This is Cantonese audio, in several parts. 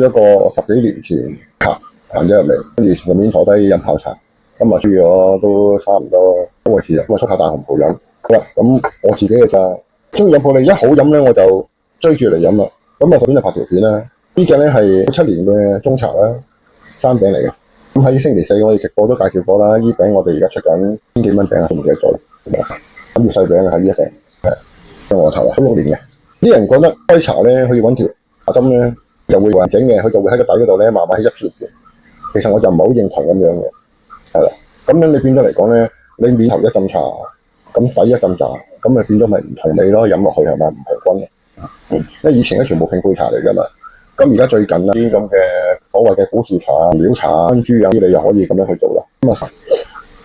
一個十幾年前行咗入嚟，跟住順便坐低飲泡茶。咁啊，住咗都差唔多1個月，咁啊出下大紅袍飲。好啦，咁我自己嘅咋，中意飲普洱，一好飲咧我就追住嚟飲啦。咁啊，首先就拍條片啦。呢隻咧係97年嘅中茶啦，山餅嚟嘅。咁喺星期四我哋直播都介紹過啦。呢餅我哋而家出緊千幾蚊餅啊，都唔記得咗。咁要細餅啊，喺呢一隻係我頭啊，6年嘅。啲人覺得開茶咧，佢要揾條茶針咧，就會完整嘅，佢就會喺個底嗰度咧，慢慢起一片嘅。其實我就唔係好認同咁樣嘅，係啦。咁樣你變咗嚟講咧，你面頭一浸茶，咁底一浸茶，咁咪變咗咪唔同味咯，飲落去係咪唔同均？因為以前咧全部拼配茶嚟㗎嘛。咁而家最近啲咁嘅所謂嘅古樹茶、料茶、珍珠啊啲，你又可以咁樣去做啦。咁啊，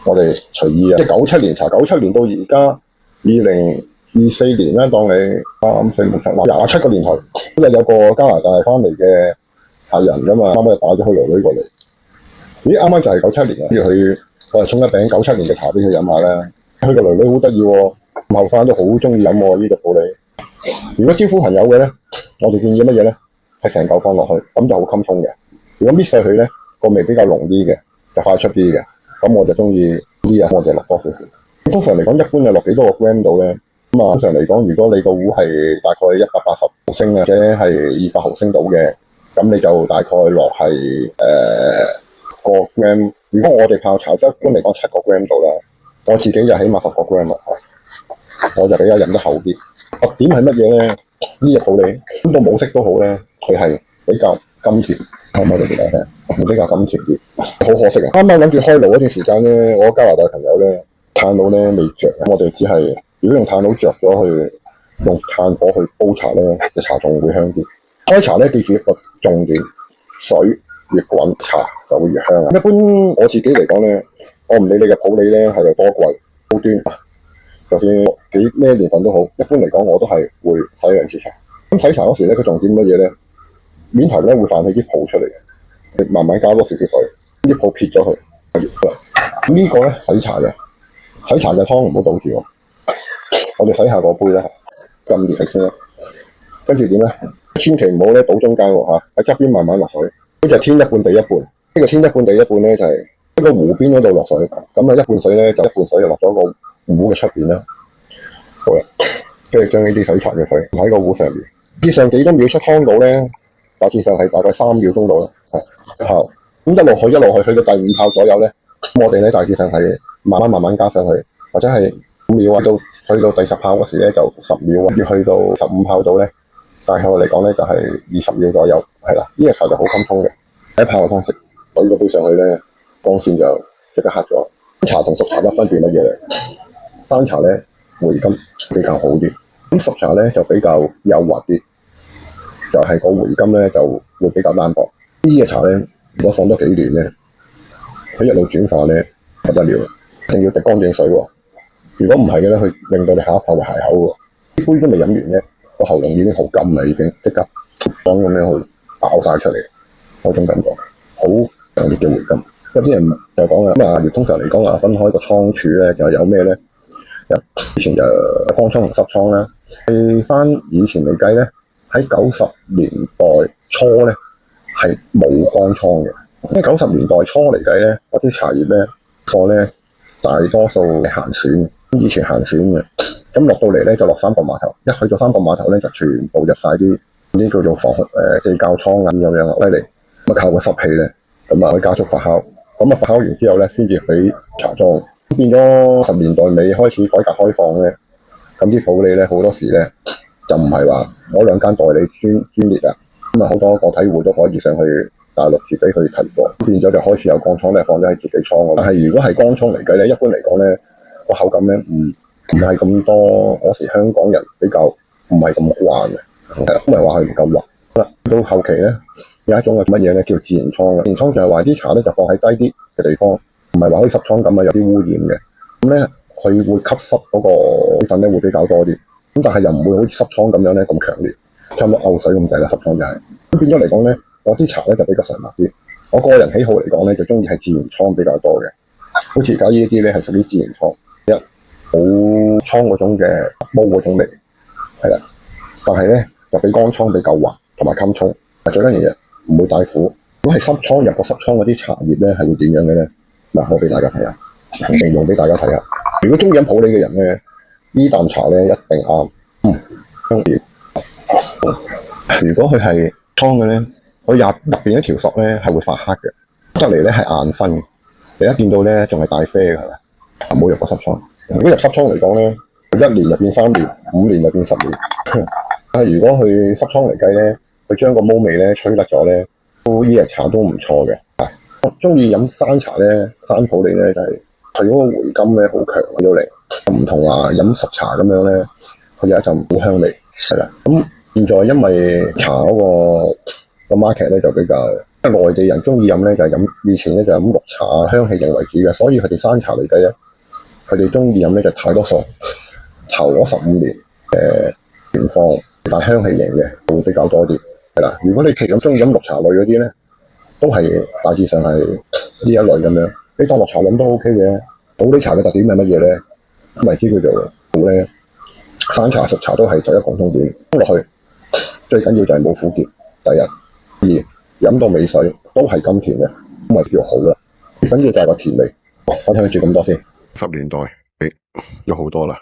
我哋隨意啊，即係97年茶，97年到而家2024年啦，當你3、4、6、7、27個年頭，咁有個加拿大翻嚟嘅客人㗎嘛，啱啱就帶咗佢女過嚟。咦，啱啱就係97年啊，跟住我係沖一餅97年嘅茶俾佢飲下啦。佢個女好得意喎，後生都好中意飲喎呢隻普洱。如果招呼朋友嘅咧，我哋建議乜嘢咧？係成嚿放落去，咁就好襟沖嘅。如果搣細佢咧，個味比較濃啲嘅，就快出啲嘅。咁我就中意呢啊，我就落多少少。通常嚟講，一般係落幾多個 gram 度咧？咁啊，通常嚟講，如果你個壺係大概180毫升或者係200毫升度嘅，咁你就大概落係個 gram。如果我哋泡茶，一般嚟講7個 gram 度啦。我自己就起碼10個 gram 啊，我就比較飲得厚啲。特點係乜嘢咧？呢隻普洱咁到冇色都好咧，佢係比較甘甜。啱啱就俾大家聽，比較甘甜啲。好可惜啊！啱啱諗住開爐嗰段時間咧，我加拿大朋友咧炭爐咧未着，我哋只係如果用炭爐着咗去用炭火去煲茶咧，隻茶仲會香啲。開茶咧記住一個重點，水越滾茶就會越香啊！一般我自己嚟講咧，我唔理你嘅普洱咧係有多貴高端。就算咩年份都好，一般嚟講我都係會洗2次茶。咁洗茶嗰時咧，佢重點乜嘢咧？面頭咧會泛起啲泡出嚟嘅，你慢慢加多少少水，啲泡撇咗佢。咁呢個咧洗茶嘅湯唔好倒住喎，我哋洗下個杯啦，撳住佢先啦。跟住點咧？千祈唔好咧倒中間喎嚇，喺側邊慢慢落水。呢就天一半地一半。呢個天一半地一半咧就係一個湖邊嗰度落水，咁啊一半水咧就一半水就落咗個壺嘅出邊啦。好啦，跟住將呢啲洗茶嘅水喺個壺上面，以上幾多秒出湯到咧，大致上係大概3秒鐘到啦。係，咁一路去到第5泡左右咧，咁我哋咧大致上係慢慢加上去，或者係5秒啊，去到第10泡嗰時咧就10秒，要去到15泡度咧，大概嚟講咧就係20秒左右，係啦。呢個茶就好襟沖嘅，第一泡嘅方式，倒個杯上去咧，光線就即刻黑咗。茶同熟茶嘅分別乜嘢咧？生茶咧回甘比較好啲，咁熟茶咧就比較幼滑啲，就係個回甘咧就會比較單薄。呢個茶咧，如果放多幾年咧，佢一路轉化咧不得了，一定要滴乾淨水喎。如果唔係嘅咧，佢令到你下一泡會鞋口喎。啲杯都未飲完咧，個喉嚨已經好甘啦，已經即刻當咁樣去爆晒出嚟，嗰種感覺好強烈嘅回甘。有啲人就講啦，咁啊，通常嚟講啊，分開個倉儲咧，就有咩咧？以前就乾倉同濕倉啦。去翻以前嚟計咧，喺90年代初咧係冇乾倉嘅。因為90年代初嚟計咧，嗰啲茶葉咧貨咧大多數係閒選，以前閒選嘅。咁落到嚟咧就落三角碼頭，一去到三角碼頭咧就全部入晒啲叫做記窖倉咁樣啊，犀利。咁靠個濕氣咧，咁啊可以加速發酵。咁啊發酵完之後咧，先至俾茶莊。變咗10年代尾開始改革開放咧，咁啲普洱咧好多時咧就唔係話嗰2間代理專列啊，咁啊好多個體戶都可以上去大陸自己去提貨，變咗就開始有乾倉咧放咗喺自己倉。但係如果係乾倉嚟計咧，一般嚟講咧個口感咧唔係咁多，嗰時香港人比較唔係咁慣嘅，係啦，唔係話佢唔夠滑。到後期咧有一種係乜嘢咧叫自然倉嘅，自然倉就係話啲茶咧就放喺低啲嘅地方，唔係話好似濕倉咁啊有啲污染嘅，咁咧佢會吸濕嗰個水分咧會比較多啲，咁但係又唔會好似濕倉咁樣咧咁強烈，差唔多漚水咁滯啦。濕倉就係咁變咗嚟講咧，我啲茶咧就比較常滑啲。我個人喜好嚟講咧，就中意係自然倉比較多嘅，好似而家呢啲咧係屬於自然倉，好倉嗰種嘅毛嗰種味，係啦，但係咧就比乾倉比較滑同埋襟沖。最緊要嘅唔會帶苦。如果係濕倉入個濕倉嗰啲茶葉咧，係會點樣嘅咧？嗱，我俾大家睇下，形容俾大家睇下。如果中意飲普洱嘅人咧，呢啖茶咧一定啱。香葉。如果佢係倉嘅咧，佢入邊一條索咧係會發黑嘅，得嚟咧係硬身嘅。你一見到咧仲係帶啡嘅係咪？冇入過濕倉。如果入濕倉嚟講咧，1年就變3年，5年就變10年。但係如果佢濕倉嚟計咧，佢將個毛味咧吹甩咗咧，呢隻茶都唔錯嘅。我中意飲山茶咧，山普洱咧就係佢嗰個回甘咧好強喺度嚟，唔同話飲熟茶咁樣咧，佢有一陣好香味係啦。咁現在因為茶嗰個 market 咧就比較，內地人中意飲咧就係飲，以前咧就飲綠茶香氣型為主嘅，所以佢哋山茶嚟計咧，佢哋中意飲咧就太多數，頭嗰15年原放，但香氣型嘅會比較多啲係啦。如果你其實中意飲綠茶類嗰啲咧，都係大致上係呢一類咁樣，你當綠茶飲都 OK 嘅。普洱茶嘅特點係乜嘢咧？咪知叫做好咧，山茶熟茶都係第一共通點。落去最緊要就係冇苦澀，第一，二飲到尾水都係甘甜嘅，咁咪叫好啦。最緊要就係個甜味。分享住咁多先。10年代，有好多啦。